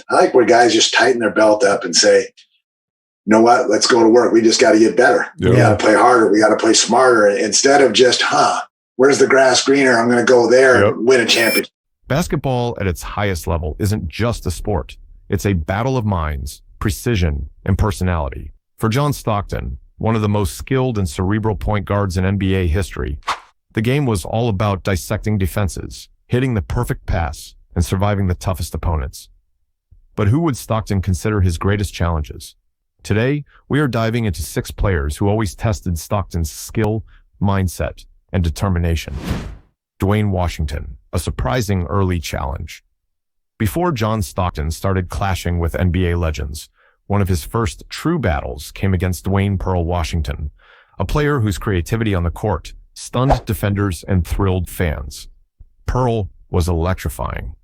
I like where guys just tighten their belt up and say, you know what, let's go to work. We just got to get better. Yeah. We got to play harder. We got to play smarter instead of just, where's the grass greener? I'm going to go there and win a championship. Basketball at its highest level isn't just a sport. It's a battle of minds, precision, and personality. For John Stockton, one of the most skilled and cerebral point guards in NBA history, the game was all about dissecting defenses, hitting the perfect pass, and surviving the toughest opponents. But who would Stockton consider his greatest challenges? Today, we are diving into 6 players who always tested Stockton's skill, mindset, and determination. Dwayne Washington, a surprising early challenge. Before John Stockton started clashing with NBA legends, one of his first true battles came against Dwayne "Pearl" Washington, a player whose creativity on the court stunned defenders and thrilled fans. Pearl was electrifying.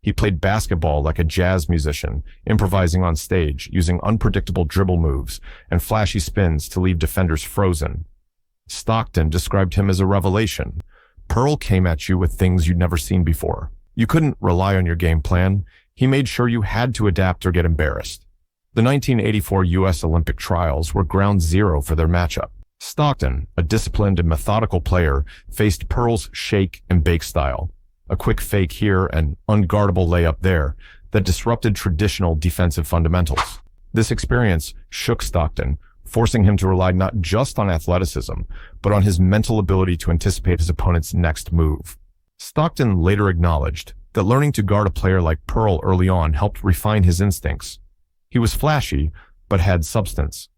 He played basketball like a jazz musician, improvising on stage, using unpredictable dribble moves and flashy spins to leave defenders frozen. Stockton described him as a revelation. Pearl came at you with things you'd never seen before. You couldn't rely on your game plan. He made sure you had to adapt or get embarrassed. The 1984 U.S. Olympic trials were ground zero for their matchup. Stockton, a disciplined and methodical player, faced Pearl's shake and bake style, a quick fake here and unguardable layup there that disrupted traditional defensive fundamentals. This experience shook Stockton, forcing him to rely not just on athleticism, but on his mental ability to anticipate his opponent's next move. Stockton later acknowledged that learning to guard a player like Pearl early on helped refine his instincts. He was flashy, but had substance.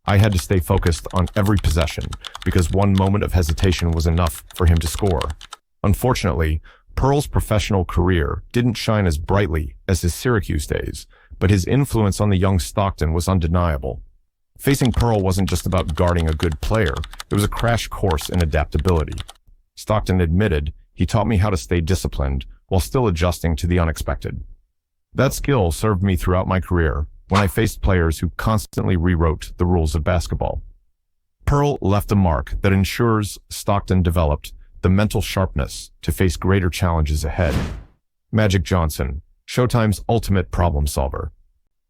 I had to stay focused on every possession because one moment of hesitation was enough for him to score. Unfortunately, Pearl's professional career didn't shine as brightly as his Syracuse days, but his influence on the young Stockton was undeniable. Facing Pearl wasn't just about guarding a good player, it was a crash course in adaptability. Stockton admitted, "He taught me how to stay disciplined while still adjusting to the unexpected." That skill served me throughout my career when I faced players who constantly rewrote the rules of basketball. Pearl left a mark that ensures Stockton developed the mental sharpness to face greater challenges ahead. Magic Johnson, Showtime's ultimate problem solver.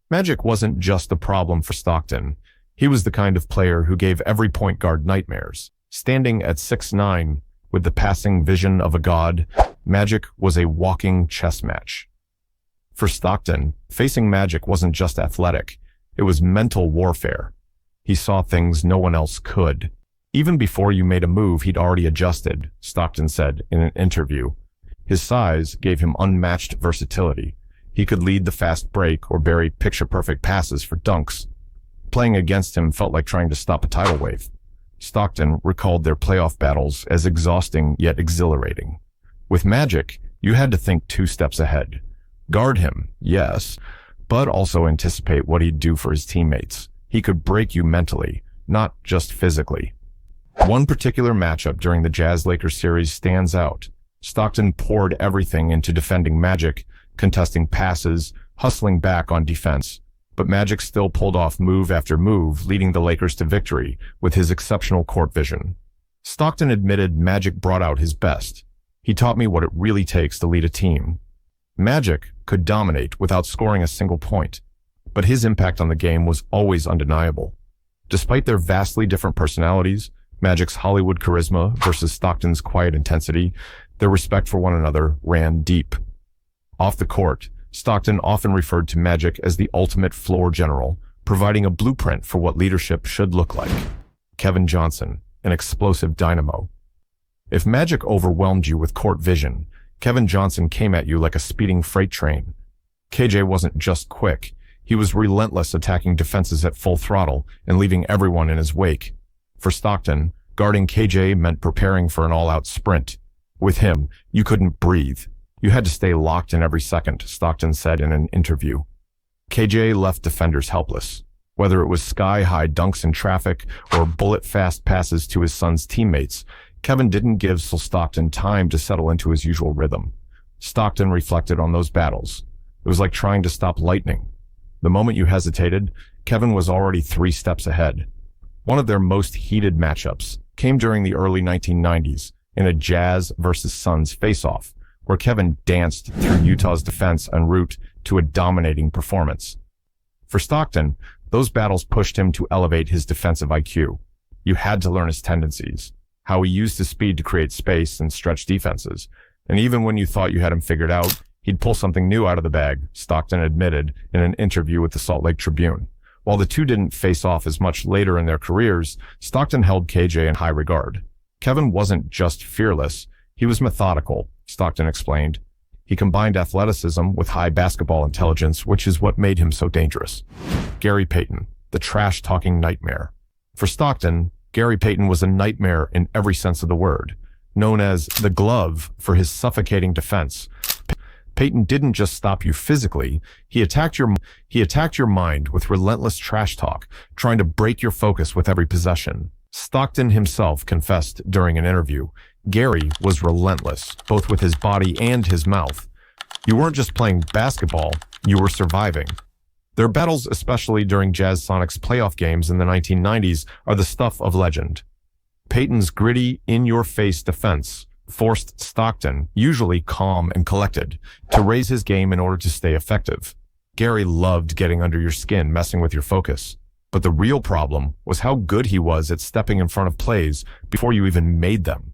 Magic wasn't just a problem for Stockton. He was the kind of player who gave every point guard nightmares. Standing at 6'9", with the passing vision of a god, Magic was a walking chess match. For Stockton, facing Magic wasn't just athletic, it was mental warfare. He saw things no one else could. Even before you made a move, he'd already adjusted, Stockton said in an interview. His size gave him unmatched versatility. He could lead the fast break or bury picture-perfect passes for dunks. Playing against him felt like trying to stop a tidal wave. Stockton recalled their playoff battles as exhausting yet exhilarating. With Magic, you had to think 2 steps ahead. Guard him, yes, but also anticipate what he'd do for his teammates. He could break you mentally, not just physically. One particular matchup during the Jazz-Lakers series stands out. Stockton poured everything into defending Magic, contesting passes, hustling back on defense. But Magic still pulled off move after move, leading the Lakers to victory with his exceptional court vision. Stockton admitted Magic brought out his best. He taught me what it really takes to lead a team. Magic could dominate without scoring a single point, but his impact on the game was always undeniable. Despite their vastly different personalities, Magic's Hollywood charisma versus Stockton's quiet intensity, their respect for one another ran deep. Off the court, Stockton often referred to Magic as the ultimate floor general, providing a blueprint for what leadership should look like. Kevin Johnson, an explosive dynamo. If Magic overwhelmed you with court vision, Kevin Johnson came at you like a speeding freight train. KJ wasn't just quick. He was relentless, attacking defenses at full throttle and leaving everyone in his wake. For Stockton, guarding KJ meant preparing for an all-out sprint. With him, you couldn't breathe. You had to stay locked in every second, Stockton said in an interview. KJ left defenders helpless. Whether it was sky-high dunks in traffic or bullet-fast passes to his son's teammates, Kevin didn't give Stockton time to settle into his usual rhythm. Stockton reflected on those battles. It was like trying to stop lightning. The moment you hesitated, Kevin was already 3 steps ahead. One of their most heated matchups came during the early 1990s in a Jazz versus Suns face-off, where Kevin danced through Utah's defense en route to a dominating performance. For Stockton, those battles pushed him to elevate his defensive IQ. You had to learn his tendencies, how he used his speed to create space and stretch defenses. And even when you thought you had him figured out, he'd pull something new out of the bag, Stockton admitted in an interview with the Salt Lake Tribune. While the two didn't face off as much later in their careers, Stockton held KJ in high regard. Kevin wasn't just fearless, he was methodical, Stockton explained. He combined athleticism with high basketball intelligence, which is what made him so dangerous. Gary Payton, the trash-talking nightmare. For Stockton, Gary Payton was a nightmare in every sense of the word. Known as the glove for his suffocating defense, Payton didn't just stop you physically, he attacked your mind with relentless trash talk, trying to break your focus with every possession. Stockton himself confessed during an interview, Gary was relentless, both with his body and his mouth. You weren't just playing basketball, you were surviving. Their battles, especially during Jazz Sonics playoff games in the 1990s, are the stuff of legend. Payton's gritty, in-your-face defense forced Stockton, usually calm and collected, to raise his game in order to stay effective. Gary loved getting under your skin, messing with your focus. But the real problem was how good he was at stepping in front of plays before you even made them.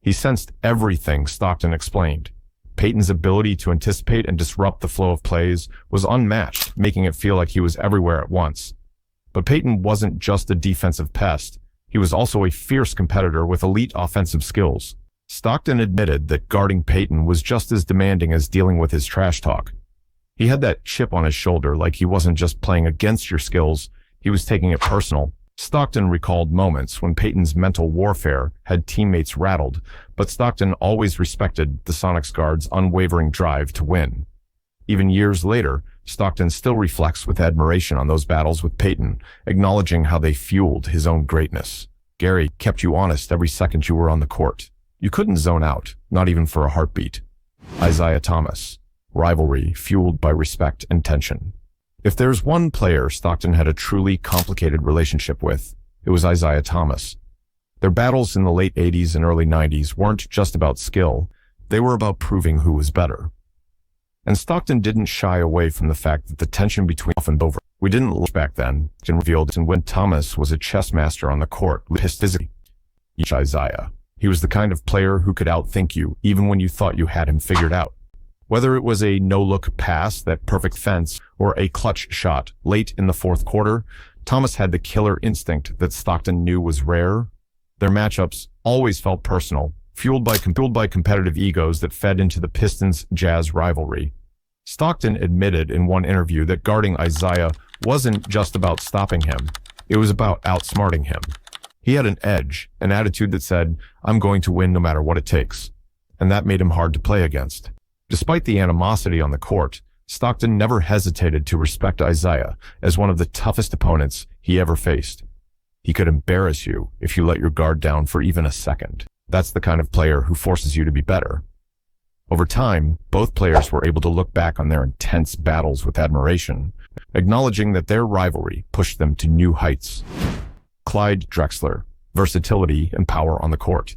He sensed everything, Stockton explained. Payton's ability to anticipate and disrupt the flow of plays was unmatched, making it feel like he was everywhere at once. But Payton wasn't just a defensive pest. He was also a fierce competitor with elite offensive skills. Stockton admitted that guarding Payton was just as demanding as dealing with his trash talk. He had that chip on his shoulder, like he wasn't just playing against your skills, he was taking it personal. Stockton recalled moments when Payton's mental warfare had teammates rattled, but Stockton always respected the Sonics guard's unwavering drive to win. Even years later, Stockton still reflects with admiration on those battles with Payton, acknowledging how they fueled his own greatness. Gary kept you honest every second you were on the court. You couldn't zone out, not even for a heartbeat. Isaiah Thomas, rivalry fueled by respect and tension. If there's one player Stockton had a truly complicated relationship with, it was Isaiah Thomas. Their battles in the late 80s and early 90s weren't just about skill, they were about proving who was better. And Stockton didn't shy away from the fact that the tension between often over. We didn't look back then, and revealed it, and when Thomas was a chess master on the court, pissed physically. Isaiah. He was the kind of player who could outthink you, even when you thought you had him figured out. Whether it was a no-look pass, that perfect fence, or a clutch shot late in the fourth quarter, Thomas had the killer instinct that Stockton knew was rare. Their matchups always felt personal, fueled by competitive egos that fed into the Pistons-Jazz rivalry. Stockton admitted in one interview that guarding Isaiah wasn't just about stopping him, it was about outsmarting him. He had an edge, an attitude that said, "I'm going to win no matter what it takes," and that made him hard to play against. Despite the animosity on the court, Stockton never hesitated to respect Isaiah as one of the toughest opponents he ever faced. He could embarrass you if you let your guard down for even a second. That's the kind of player who forces you to be better. Over time, both players were able to look back on their intense battles with admiration, acknowledging that their rivalry pushed them to new heights. Clyde Drexler, versatility and power on the court.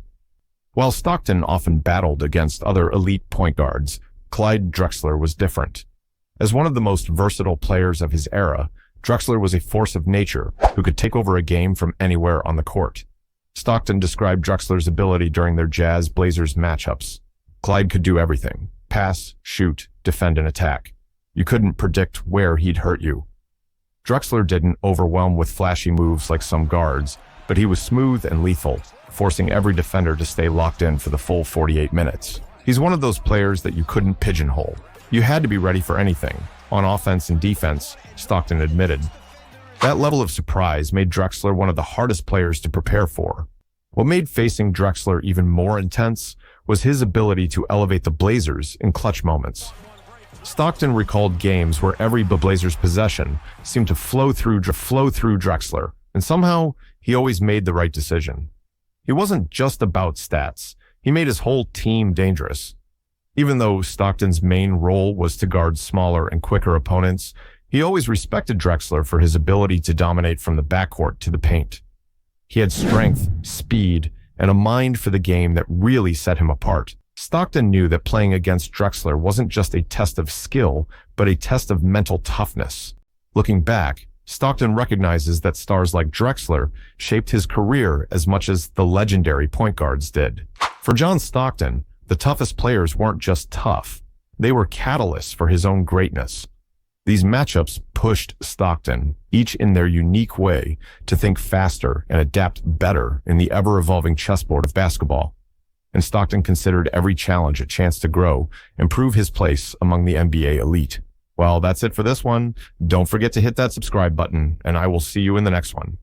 While Stockton often battled against other elite point guards, Clyde Drexler was different. As one of the most versatile players of his era, Drexler was a force of nature who could take over a game from anywhere on the court. Stockton described Drexler's ability during their Jazz-Blazers matchups. Clyde could do everything: pass, shoot, defend, and attack. You couldn't predict where he'd hurt you. Drexler didn't overwhelm with flashy moves like some guards, but he was smooth and lethal, forcing every defender to stay locked in for the full 48 minutes. He's one of those players that you couldn't pigeonhole. You had to be ready for anything, on offense and defense, Stockton admitted. That level of surprise made Drexler one of the hardest players to prepare for. What made facing Drexler even more intense was his ability to elevate the Blazers in clutch moments. Stockton recalled games where every Blazers possession seemed to flow through Drexler, and somehow he always made the right decision. He wasn't just about stats, he made his whole team dangerous. Even though Stockton's main role was to guard smaller and quicker opponents, he always respected Drexler for his ability to dominate from the backcourt to the paint. He had strength, speed, and a mind for the game that really set him apart. Stockton knew that playing against Drexler wasn't just a test of skill, but a test of mental toughness. Looking back, Stockton recognizes that stars like Drexler shaped his career as much as the legendary point guards did. For John Stockton, the toughest players weren't just tough. They were catalysts for his own greatness. These matchups pushed Stockton, each in their unique way, to think faster and adapt better in the ever-evolving chessboard of basketball. And Stockton considered every challenge a chance to grow and prove his place among the NBA elite. Well, that's it for this one. Don't forget to hit that subscribe button, and I will see you in the next one.